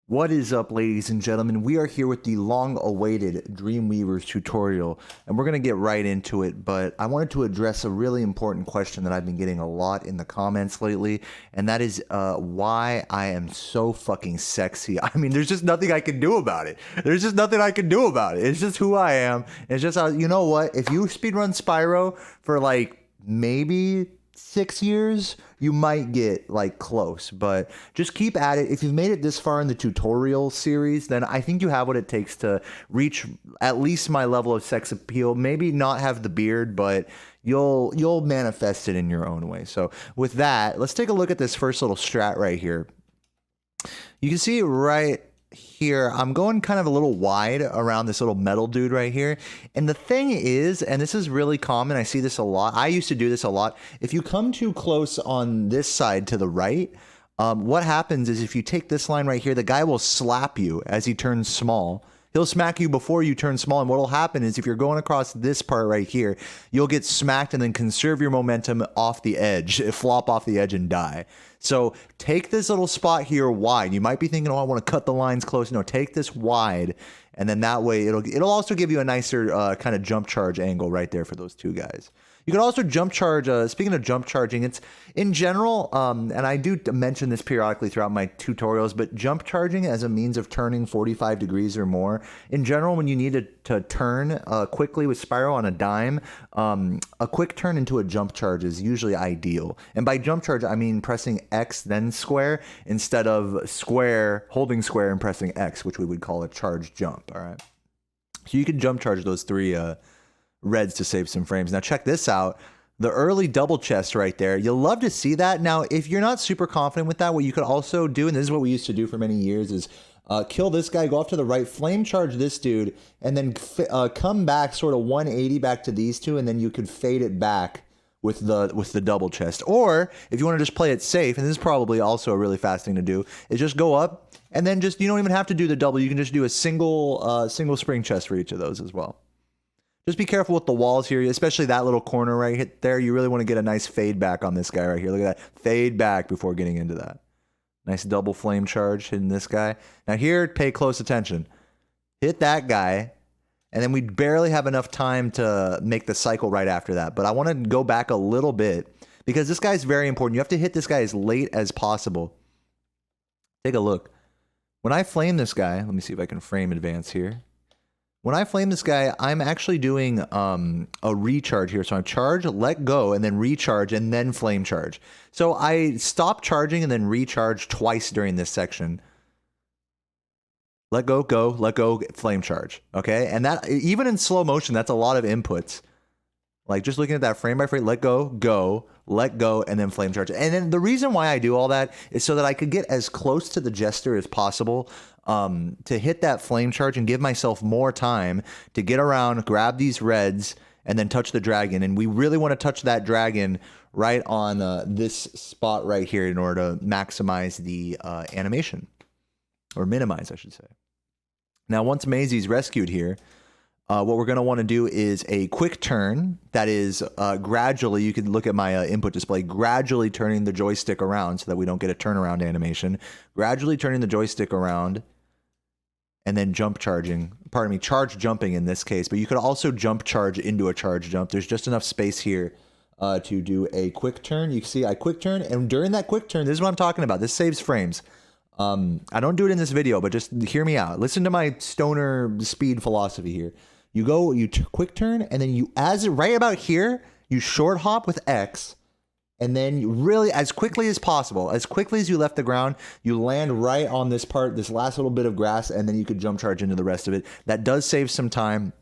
What is up, ladies and gentlemen? We are here with the long-awaited Dreamweavers tutorial, and we're going to get right into it, but I wanted to address a really important question that I've been getting a lot in the comments lately, and that is why I am so fucking sexy. I mean, there's just nothing I can do about it. There's just nothing I can do about it. It's just who I am. It's just, you know what? If you speedrun Spyro for like maybe 6 years, you might get like close, but just keep at it. If you've made it this far in the tutorial series, then I think you have what it takes to reach at least my level of sex appeal. Maybe not have the beard, but you'll manifest it in your own way. So with that, let's take a look at this first little strat right here. You can see right here, I'm going kind of a little wide around this little metal dude right here. And the thing is, and this is really common, I see this a lot. I used to do this a lot. If you come too close on this side to the right, what happens is if you take this line right here, the guy will slap you as he turns small. He'll smack you before you turn small, and what will happen is if you're going across this part right here, you'll get smacked and then conserve your momentum off the edge, flop off the edge and die. So take this little spot here wide. You might be thinking, oh, I want to cut the lines close. No, take this wide, and then that way it'll also give you a nicer kind of jump charge angle right there for those two guys. You can also jump charge. Speaking of jump charging, it's in general, and I do mention this periodically throughout my tutorials, but jump charging as a means of turning 45 degrees or more. In general, when you need to turn quickly with Spyro on a dime, a quick turn into a jump charge is usually ideal. And by jump charge, I mean pressing X then square instead of holding square and pressing X, which we would call a charge jump. All right. So you can jump charge those three reds to save some frames. Now check this out. The early double chest right there. You'll love to see that. Now, if you're not super confident with that, what you could also do, and this is what we used to do for many years, is kill this guy, go off to the right, flame charge this dude, and then come back sort of 180 back to these two, and then you could fade it back with the double chest. Or if you want to just play it safe, and this is probably also a really fast thing to do, is just go up and then just, you don't even have to do the double. You can just do a single spring chest for each of those as well. Just be careful with the walls here, especially that little corner right there. You really want to get a nice fade back on this guy right here. Look at that. Fade back before getting into that. Nice double flame charge hitting this guy. Now here, pay close attention. Hit that guy, and then we barely have enough time to make the cycle right after that. But I want to go back a little bit because this guy's very important. You have to hit this guy as late as possible. Take a look. When I flame this guy, let me see if I can frame advance here. When I flame this guy, I'm actually doing a recharge here. So I charge, let go, and then recharge, and then flame charge. So I stop charging and then recharge twice during this section. Let go, let go, flame charge. Okay? And that, even in slow motion, that's a lot of inputs. Like just looking at that frame by frame, let go, let go, and then flame charge. And then the reason why I do all that is so that I could get as close to the jester as possible to hit that flame charge and give myself more time to get around, grab these reds, and then touch the dragon. And we really want to touch that dragon right on this spot right here in order to maximize the animation. Or minimize, I should say. Now, once Maisie's rescued here, what we're going to want to do is a quick turn that is gradually, you can look at my input display, gradually turning the joystick around so that we don't get a turnaround animation. Gradually turning the joystick around and then jump charging. Pardon me, charge jumping in this case, but you could also jump charge into a charge jump. There's just enough space here to do a quick turn. You can see I quick turn, and during that quick turn, this is what I'm talking about. This saves frames. I don't do it in this video, but just hear me out. Listen to my stoner speed philosophy here. You go, quick turn, and then right about here, you short hop with X, and then you really, as quickly as possible, as quickly as you left the ground, you land right on this part, this last little bit of grass, and then you could jump charge into the rest of it. That does save some time.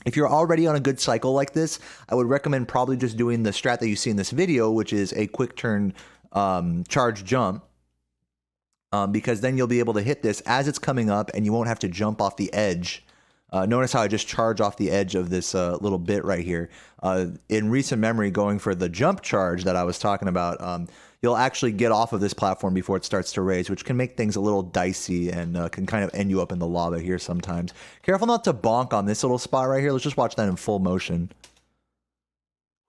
If you're already on a good cycle like this, I would recommend probably just doing the strat that you see in this video, which is a quick turn charge jump. Because then you'll be able to hit this as it's coming up, and you won't have to jump off the edge. Notice how I just charge off the edge of this little bit right here. In recent memory, going for the jump charge that I was talking about, you'll actually get off of this platform before it starts to raise, which can make things a little dicey and can kind of end you up in the lava here sometimes. Careful not to bonk on this little spot right here. Let's just watch that in full motion.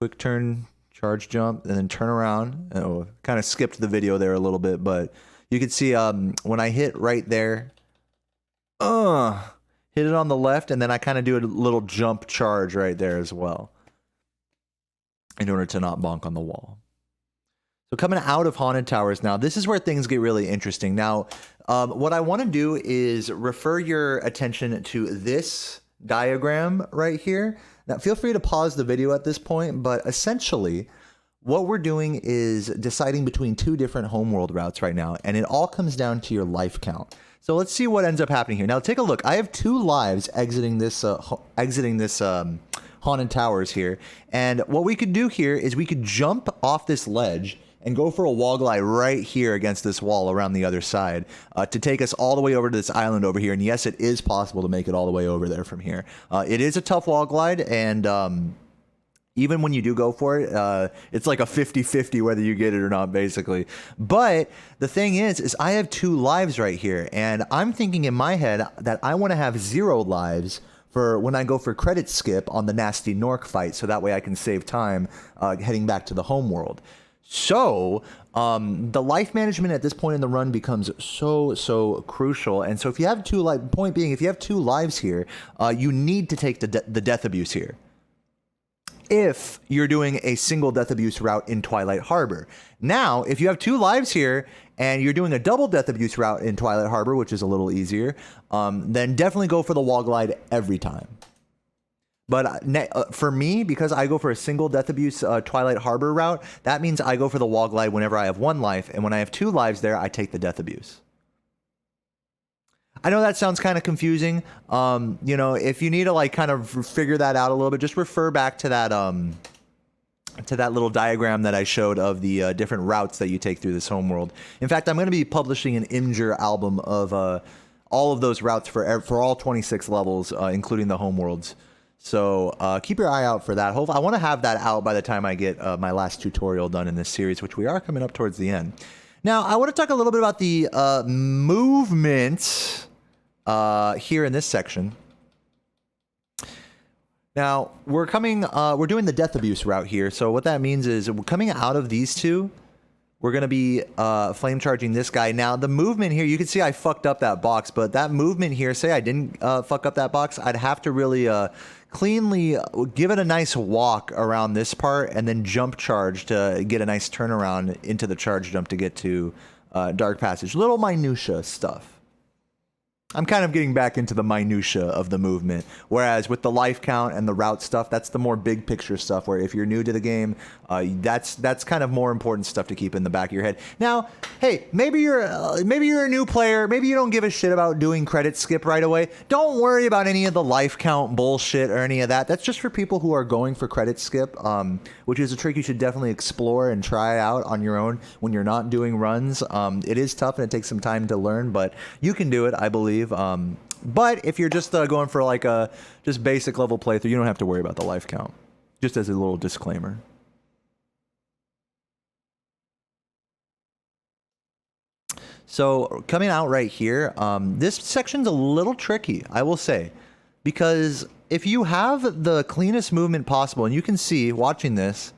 Quick turn, charge jump, and then turn around. Oh, kind of skipped the video there a little bit, but You can see when I hit right there, hit it on the left, and then I kind of do a little jump charge right there as well in order to not bonk on the wall. So coming out of Haunted Towers now, this is where things get really interesting. Now, what I want to do is refer your attention to this diagram right here. Now, feel free to pause the video at this point, but essentially, what we're doing is deciding between two different Homeworld routes right now, and it all comes down to your life count. So let's see what ends up happening here. Now, take a look. I have 2 lives exiting this Haunted Towers here, and what we could do here is we could jump off this ledge and go for a wall glide right here against this wall around the other side to take us all the way over to this island over here. And yes, it is possible to make it all the way over there from here. It is a tough wall glide, and even when you do go for it, it's like a 50-50 whether you get it or not, basically. But the thing is I have 2 lives right here, and I'm thinking in my head that I want to have 0 lives for when I go for credit skip on the Nasty Nork fight, so that way I can save time heading back to the Homeworld. So the life management at this point in the run becomes so crucial. And so if you have 2 lives, point being, if you have 2 lives here, you need to take the death abuse here. If you're doing a single death abuse route in Twilight Harbor. Now, if you have 2 lives here and you're doing a double death abuse route in Twilight Harbor, which is a little easier, then definitely go for the wall glide every time. But for me, because I go for a single death abuse Twilight Harbor route, that means I go for the wall glide whenever I have 1 life, and when I have 2 lives there, I take the death abuse. I know that sounds kind of confusing. You know, if you need to like kind of figure that out a little bit, just refer back to that little diagram that I showed of the different routes that you take through this Homeworld. In fact, I'm going to be publishing an Imgur album of all of those routes for all 26 levels, including the Homeworlds. So keep your eye out for that. Hopefully, I want to have that out by the time I get my last tutorial done in this series, which we are coming up towards the end. Now, I want to talk a little bit about the movement here in this section. Now, we're doing the death abuse route here. So what that means is we're coming out of these 2. We're going to be flame charging this guy. Now, the movement here, you can see I fucked up that box, but that movement here, say I didn't fuck up that box, I'd have to really cleanly give it a nice walk around this part and then jump charge to get a nice turnaround into the charge jump to get to Dark Passage. Little minutia stuff. I'm kind of getting back into the minutia of the movement, whereas with the life count and the route stuff, that's the more big picture stuff, where if you're new to the game, that's kind of more important stuff to keep in the back of your head. Now, hey, maybe you're a new player, maybe you don't give a shit about doing credit skip right away. Don't worry about any of the life count bullshit or any of that. That's just for people who are going for credit skip, which is a trick you should definitely explore and try out on your own when you're not doing runs. It is tough and it takes some time to learn, but you can do it, I believe. But if you're just going for like a just basic level playthrough, you don't have to worry about the life count. Just as a little disclaimer. So coming out right here, this section's a little tricky, I will say, because if you have the cleanest movement possible, and you can see watching this,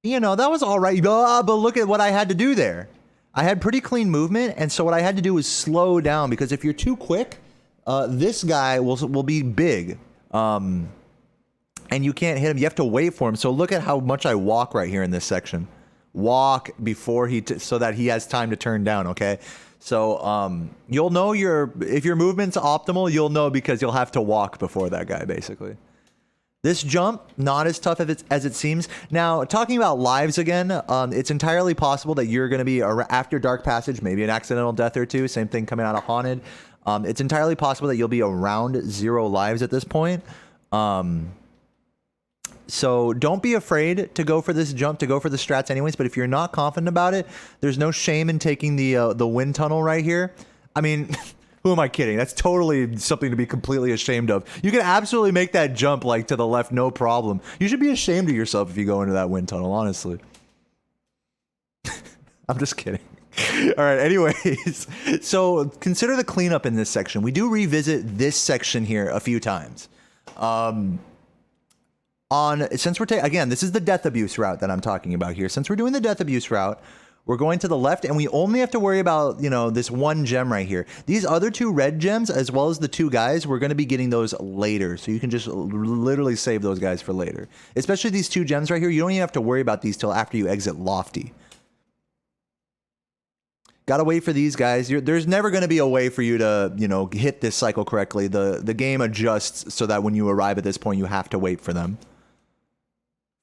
you know, that was all right, but look at what I had to do there. I had pretty clean movement, and so what I had to do was slow down, because if you're too quick, this guy will be big, and you can't hit him. You have to wait for him. So look at how much I walk right here in this section. Walk before so that he has time to turn down, okay? So you'll know if your movement's optimal, you'll know because you'll have to walk before that guy, basically. This jump, not as tough as it seems. Now, talking about lives again, it's entirely possible that you're going to be, after Dark Passage, maybe an accidental death or 2, same thing coming out of Haunted. It's entirely possible that you'll be around 0 lives at this point. So don't be afraid to go for this jump, to go for the strats anyways, but if you're not confident about it, there's no shame in taking the wind tunnel right here. I mean... Who am I kidding? That's totally something to be completely ashamed of. You can absolutely make that jump like to the left, no problem. You should be ashamed of yourself if you go into that wind tunnel, honestly. I'm just kidding. All right, anyways. So consider the cleanup in this section. We do revisit this section here a few times. Since we're again, this is the death abuse route that I'm talking about here. Since we're doing the death abuse route, We're going to the left, and we only have to worry about, you know, this one gem right here. These other 2 red gems, as well as the 2 guys, we're going to be getting those later. So you can just literally save those guys for later. Especially these 2 gems right here. You don't even have to worry about these till after you exit Lofty. Gotta wait for these guys. There's never going to be a way for you to, you know, hit this cycle correctly. The game adjusts so that when you arrive at this point, you have to wait for them.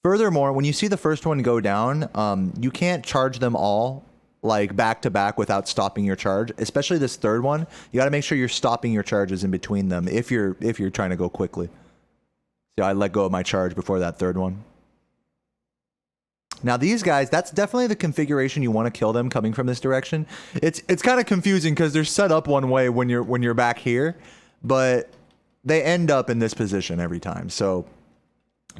Furthermore, when you see the first one go down, you can't charge them all like back to back without stopping your charge. Especially this third one, you got to make sure you're stopping your charges in between them if you're trying to go quickly. So I let go of my charge before that third one. Now these guys, that's definitely the configuration you want to kill them coming from this direction. It's kind of confusing because they're set up one way when you're back here, but they end up in this position every time. So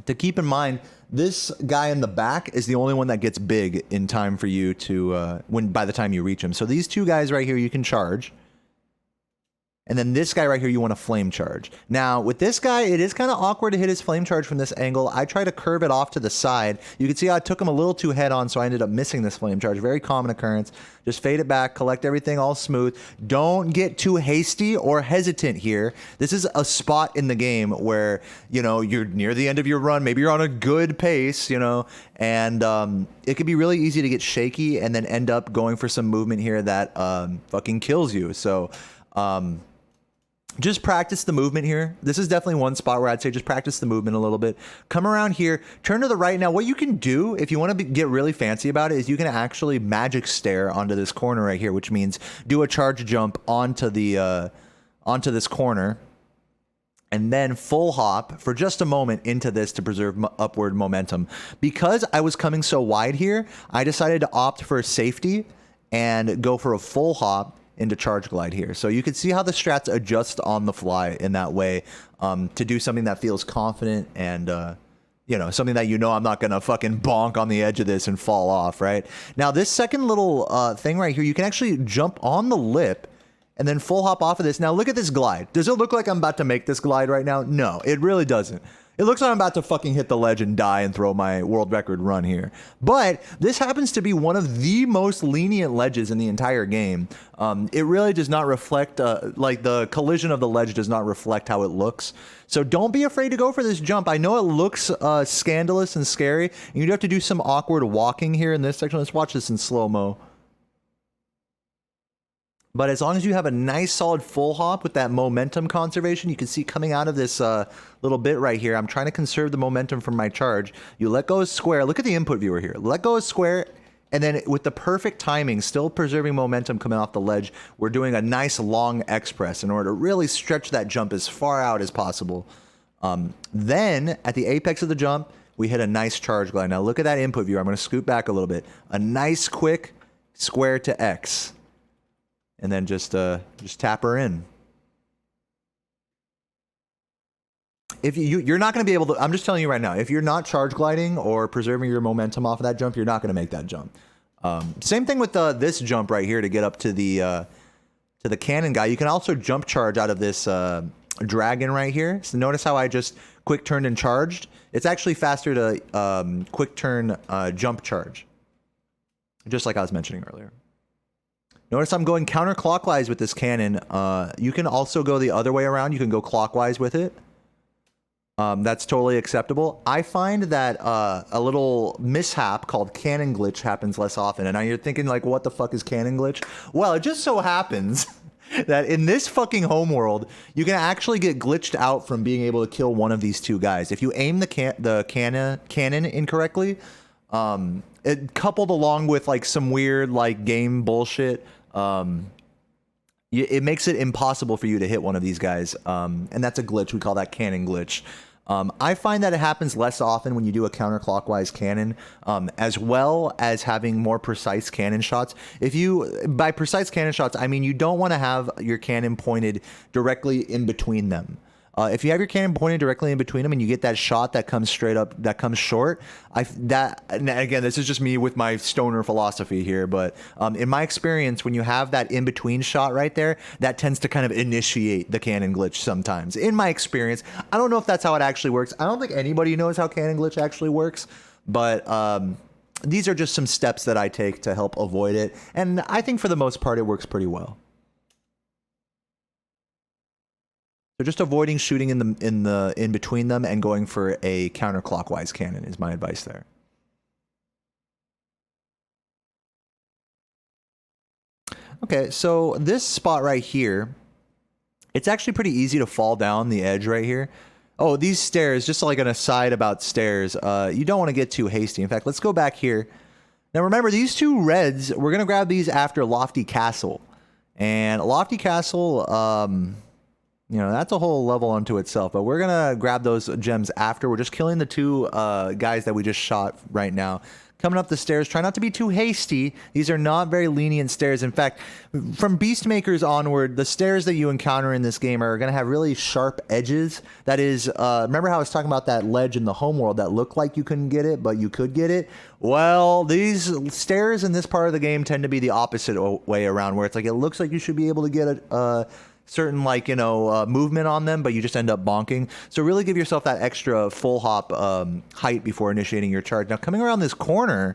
to keep in mind, this guy in the back is the only one that gets big in time for you to by the time you reach him. So these 2 guys right here you can charge. And then this guy right here, you want to flame charge. Now, with this guy, it is kind of awkward to hit his flame charge from this angle. I try to curve it off to the side. You can see how I took him a little too head on, so I ended up missing this flame charge. Very common occurrence. Just fade it back, collect everything all smooth. Don't get too hasty or hesitant here. This is a spot in the game where, you know, you're near the end of your run. Maybe you're on a good pace, you know, and it could be really easy to get shaky and then end up going for some movement here that fucking kills you. So, just practice the movement here. This is definitely one spot where I'd say just practice the movement a little bit. Come around here, turn to the right. Now, what you can do if you want to get really fancy about it is you can actually magic stair onto this corner right here, which means do a charge jump onto the onto this corner, and then full hop for just a moment into this to preserve upward momentum. Because I was coming so wide here, I decided to opt for safety and go for a full hop into charge glide here. So you can see how the strats adjust on the fly in that way to do something that feels confident and you know, something that, you know, I'm not gonna fucking bonk on the edge of this and fall off, right? Now this second little thing right here, you can actually jump on the lip and then full hop off of this. Now look at this glide. Does it look like I'm about to make this glide right now? No, it really doesn't. It looks like I'm about to fucking hit the ledge and die and throw my world record run here. But this happens to be one of the most lenient ledges in the entire game. It really does not reflect, like the collision of the ledge does not reflect how it looks. So don't be afraid to go for this jump. I know it looks scandalous and scary. And you'd have to do some awkward walking here in this section. Let's watch this in slow-mo. But as long as you have a nice solid full hop with that momentum conservation, you can see coming out of this little bit right here, I'm trying to conserve the momentum from my charge. You let go of square. Look at the input viewer here. Let go of square, and then with the perfect timing, still preserving momentum coming off the ledge, we're doing a nice long X press in order to really stretch that jump as far out as possible. Then at the apex of the jump, we hit a nice charge glide. Now look at that input viewer. I'm going to scoot back a little bit. A nice quick square to X. And then just tap her in. If you're not going to be able to, I'm just telling you right now, if you're not charge gliding or preserving your momentum off of that jump, you're not going to make that jump. Same thing with this jump right here to get up to the cannon guy. You can also jump charge out of this dragon right here. So notice how I just quick turned and charged. It's actually faster to quick turn jump charge, just like I was mentioning earlier. Notice I'm going counterclockwise with this cannon. You can also go the other way around. You can go clockwise with it. That's totally acceptable. I find that a little mishap called cannon glitch happens less often. And now you're thinking, like, what the fuck is cannon glitch? Well, it just so happens that in this fucking Homeworld, you can actually get glitched out from being able to kill one of these 2 guys. If you aim the cannon incorrectly, it coupled along with like some weird like game bullshit, it makes it impossible for you to hit one of these guys, and that's a glitch. We call that cannon glitch. I find that it happens less often when you do a counterclockwise cannon, as well as having more precise cannon shots. By precise cannon shots, I mean you don't want to have your cannon pointed directly in between them. If you have your cannon pointed directly in between them and you get that shot that comes straight up, that comes short, and again, this is just me with my stoner philosophy here, but in my experience, when you have that in-between shot right there, that tends to kind of initiate the cannon glitch sometimes. In my experience, I don't know if that's how it actually works. I don't think anybody knows how cannon glitch actually works, but these are just some steps that I take to help avoid it. And I think for the most part, it works pretty well. So just avoiding shooting in between them and going for a counterclockwise cannon is my advice there. Okay, so this spot right here, it's actually pretty easy to fall down the edge right here. Oh, these stairs, just like an aside about stairs, you don't want to get too hasty. In fact, let's go back here. Now remember, these two reds, we're going to grab these after Lofty Castle. And Lofty Castle, you know, that's a whole level unto itself. But we're going to grab those gems after. We're just killing the two guys that we just shot right now. Coming up the stairs, try not to be too hasty. These are not very lenient stairs. In fact, from Beastmakers onward, the stairs that you encounter in this game are going to have really sharp edges. That is, remember how I was talking about that ledge in the Homeworld that looked like you couldn't get it, but you could get it? Well, these stairs in this part of the game tend to be the opposite way around, where it's like it looks like you should be able to get a certain, like, you know, movement on them, but you just end up bonking. So really give yourself that extra full hop height before initiating your charge. Now coming around this corner,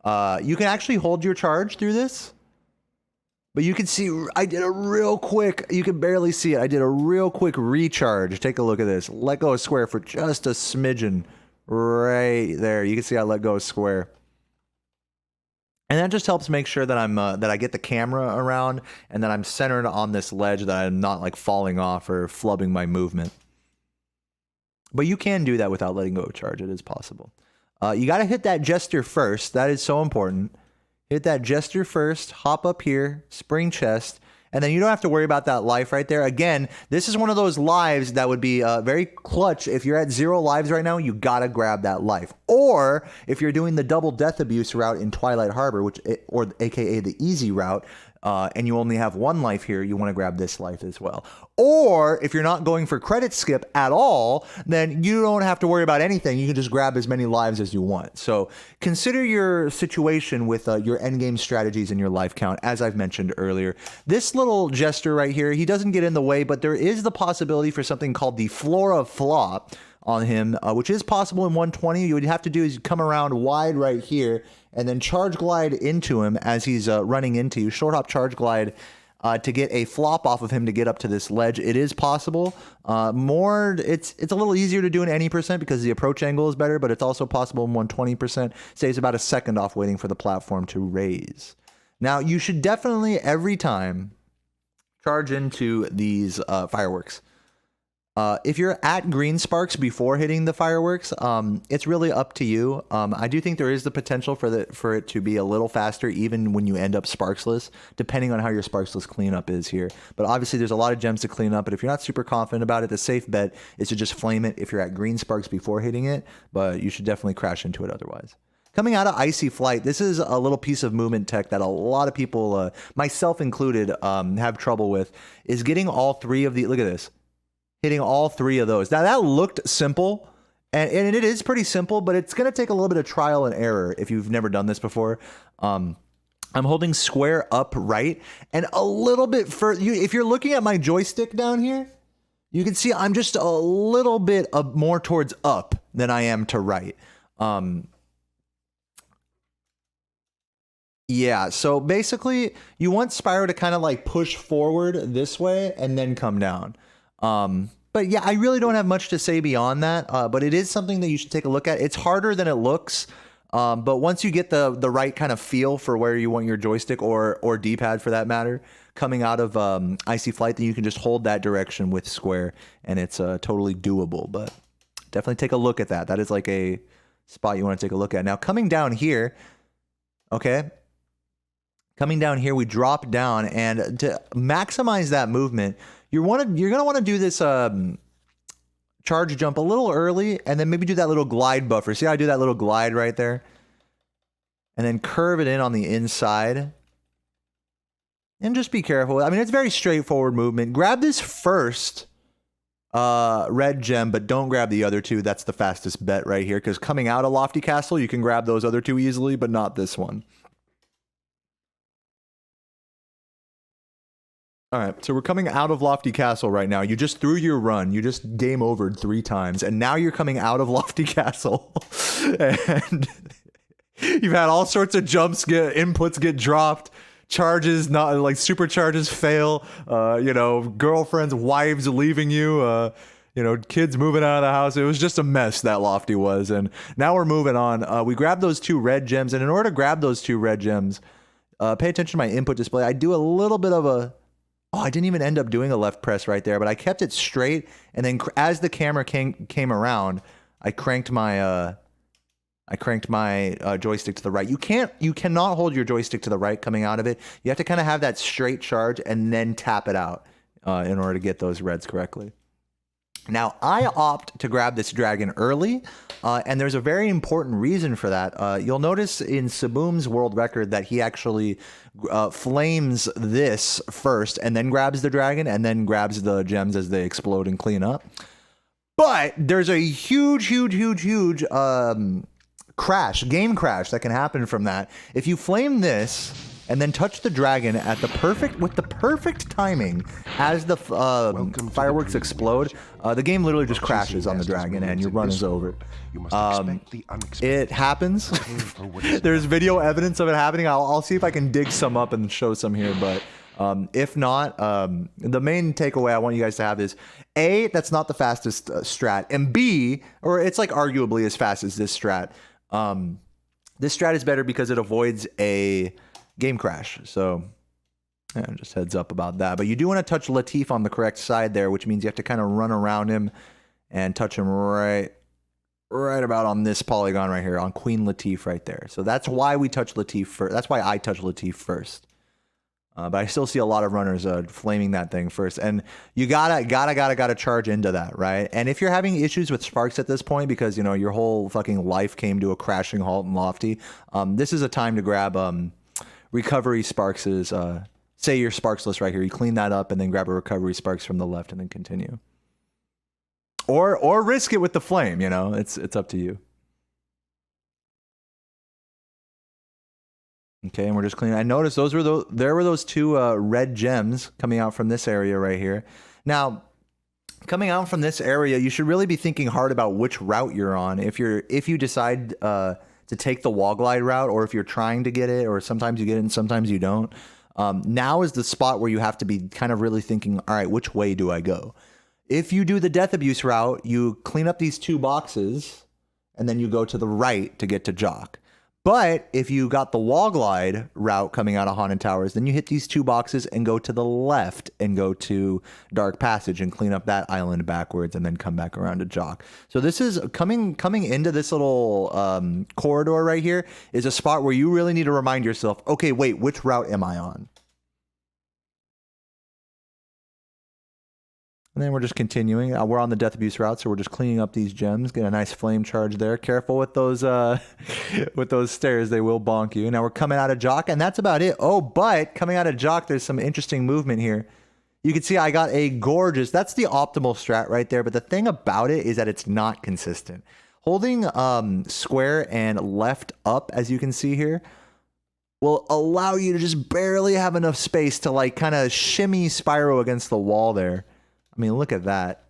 you can actually hold your charge through this, but you can see I did a real quick, you can barely see it, I did a real quick recharge. Take a look at this. Let go of square for just a smidgen right there. You can see I let go of square. And that just helps make sure that I'm that I get the camera around and that I'm centered on this ledge, that I'm not like falling off or flubbing my movement. But you can do that without letting go of charge. It is possible. You got to hit that jester first. That is so important. Hit that jester first. Hop up here. Spring chest. And then you don't have to worry about that life right there. Again, this is one of those lives that would be very clutch. If you're at 0 lives right now, you gotta grab that life. Or if you're doing the double death abuse route in Twilight Harbor, or aka the easy route, and you only have 1 life here, you want to grab this life as well. Or if you're not going for credit skip at all, then you don't have to worry about anything. You can just grab as many lives as you want. So consider your situation with your endgame strategies and your life count, as I've mentioned earlier. This little jester right here, he doesn't get in the way, but there is the possibility for something called the Flora Flop on him, which is possible in 120. You would have to do is come around wide right here and then charge glide into him as he's running into you. Short hop charge glide to get a flop off of him to get up to this ledge. It is possible. It's a little easier to do in any percent because the approach angle is better, but it's also possible in 120%. Saves about a second off waiting for the platform to raise. Now, you should definitely every time charge into these fireworks. If you're at green sparks before hitting the fireworks, it's really up to you. I do think there is the potential for it to be a little faster even when you end up sparksless, depending on how your sparksless cleanup is here. But obviously there's a lot of gems to clean up, but if you're not super confident about it, the safe bet is to just flame it if you're at green sparks before hitting it, but you should definitely crash into it otherwise. Coming out of Icy Flight, this is a little piece of movement tech that a lot of people, myself included, have trouble with, is getting all 3 of the, look at this. Hitting all 3 of those. Now that looked simple, and it is pretty simple, but it's going to take a little bit of trial and error if you've never done this before. I'm holding square up right, and a little bit further. If you're looking at my joystick down here, you can see I'm just a little bit more towards up than I am to right. Yeah, so basically, you want Spyro to kind of like push forward this way and then come down. But yeah, I really don't have much to say beyond that, but it is something that you should take a look at. It's harder than it looks, but once you get the right kind of feel for where you want your joystick or D-pad for that matter, coming out of Icy Flight, then you can just hold that direction with square, and it's totally doable. But definitely take a look at that. That is like a spot you want to take a look at. Now, coming down here, okay? Coming down here, we drop down, and to maximize that movement, you're gonna want to do this charge jump a little early, and then maybe do that little glide buffer. See how I do that little glide right there, and then curve it in on the inside, and just be careful. I mean, it's very straightforward movement. Grab this first red gem, but don't grab the other 2. That's the fastest bet right here, because coming out of Lofty Castle, you can grab those other 2 easily, but not this one. All right, so we're coming out of Lofty Castle right now. You just threw your run. You just game overed 3 times, and now you're coming out of Lofty Castle. And You've had all sorts of jumps inputs get dropped, charges not like supercharges fail, girlfriends, wives leaving you, kids moving out of the house. It was just a mess, that Lofty was. And now we're moving on. We grabbed those 2 red gems, and in order to grab those 2 red gems, pay attention to my input display. I do a little bit of a... Oh, I didn't even end up doing a left press right there, but I kept it straight, and then as the camera came around, I cranked my joystick to the right. You cannot hold your joystick to the right coming out of it. You have to kind of have that straight charge and then tap it out in order to get those reds correctly. Now, I opt to grab this dragon early, and there's a very important reason for that. You'll notice in Saboom's world record that he actually flames this first and then grabs the dragon and then grabs the gems as they explode and clean up. But there's a huge game crash that can happen from that. If you flame this and then touch the dragon at the perfect timing as the fireworks explode, the game literally just crashes on the dragon and your run is over. It happens. There's video evidence of it happening. I'll see if I can dig some up and show some here, but if not, the main takeaway I want you guys to have is A, that's not the fastest strat, and B, or it's like arguably as fast as this strat. This strat is better because it avoids a game crash. So yeah, just heads up about that. But you do want to touch Latif on the correct side there, which means you have to kind of run around him and touch him right about on this polygon right here on Queen Latif right there. So that's why we touch Latif first. That's why I touch Latif first. But I still see a lot of runners flaming that thing first, and you gotta charge into that, right? And if you're having issues with sparks at this point because your whole fucking life came to a crashing halt in Lofty, this is a time to grab recovery sparks. Say your sparksless right here, you clean that up and then grab a recovery sparks from the left and then continue, or risk it with the flame. It's up to you. Okay, and we're just cleaning. I noticed there were those 2 red gems coming out from this area right here. Now, coming out from this area, you should really be thinking hard about which route you're on. If you decide to take the wall glide route, or if you're trying to get it, or sometimes you get it and sometimes you don't. Now is the spot where you have to be kind of really thinking, all right, which way do I go? If you do the death abuse route, you clean up these 2 boxes, and then you go to the right to get to Jock. But if you got the wall glide route coming out of Haunted Towers, then you hit these 2 boxes and go to the left and go to Dark Passage and clean up that island backwards and then come back around to Jock. So this is coming into this little corridor right here is a spot where you really need to remind yourself, okay, wait, which route am I on? And then we're just continuing. We're on the death abuse route, so we're just cleaning up these gems. Get a nice flame charge there. Careful with those stairs; they will bonk you. Now we're coming out of Jock, and that's about it. Oh, but coming out of Jock, there's some interesting movement here. You can see I got a gorgeous. That's the optimal strat right there. But the thing about it is that it's not consistent. Holding square and left up, as you can see here, will allow you to just barely have enough space to like kind of shimmy Spyro against the wall there. I mean, look at that.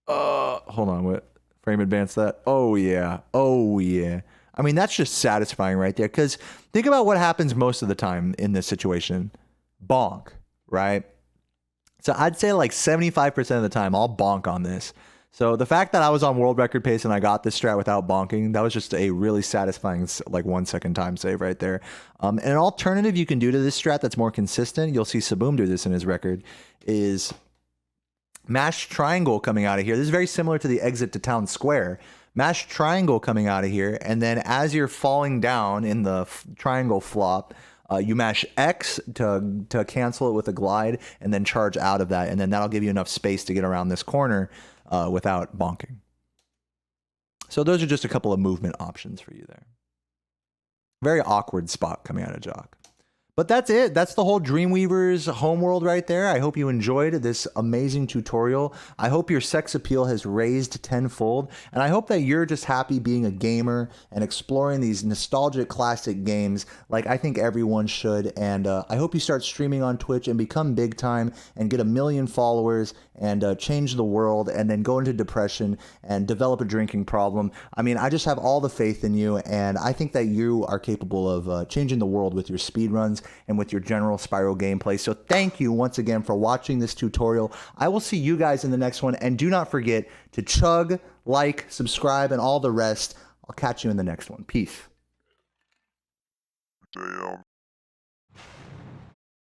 Hold on, what? Frame advance that. Oh, yeah. Oh, yeah. I mean, that's just satisfying right there. Because think about what happens most of the time in this situation. Bonk, right? So I'd say like 75% of the time, I'll bonk on this. So the fact that I was on world record pace and I got this strat without bonking, that was just a really satisfying like 1 second time save right there. And an alternative you can do to this strat that's more consistent, you'll see Saboom do this in his record, is mash triangle coming out of here. This is very similar to the exit to town square. Mash triangle coming out of here, and then as you're falling down in the triangle flop, you mash X to cancel it with a glide, and then charge out of that, and then that'll give you enough space to get around this corner without bonking. So those are just a couple of movement options for you there. Very awkward spot coming out of Jock. But that's it. That's the whole Dreamweaver's Homeworld right there. I hope you enjoyed this amazing tutorial. I hope your sex appeal has raised tenfold. And I hope that you're just happy being a gamer and exploring these nostalgic classic games like I think everyone should. And I hope you start streaming on Twitch and become big time and get 1 million followers and change the world and then go into depression and develop a drinking problem. I mean, I just have all the faith in you. And I think that you are capable of changing the world with your speedruns and with your general Spyro gameplay. So thank you once again for watching this tutorial. I will see you guys in the next one, and do not forget to chug, like, subscribe, and all the rest. I'll catch you in the next one. Peace. Damn.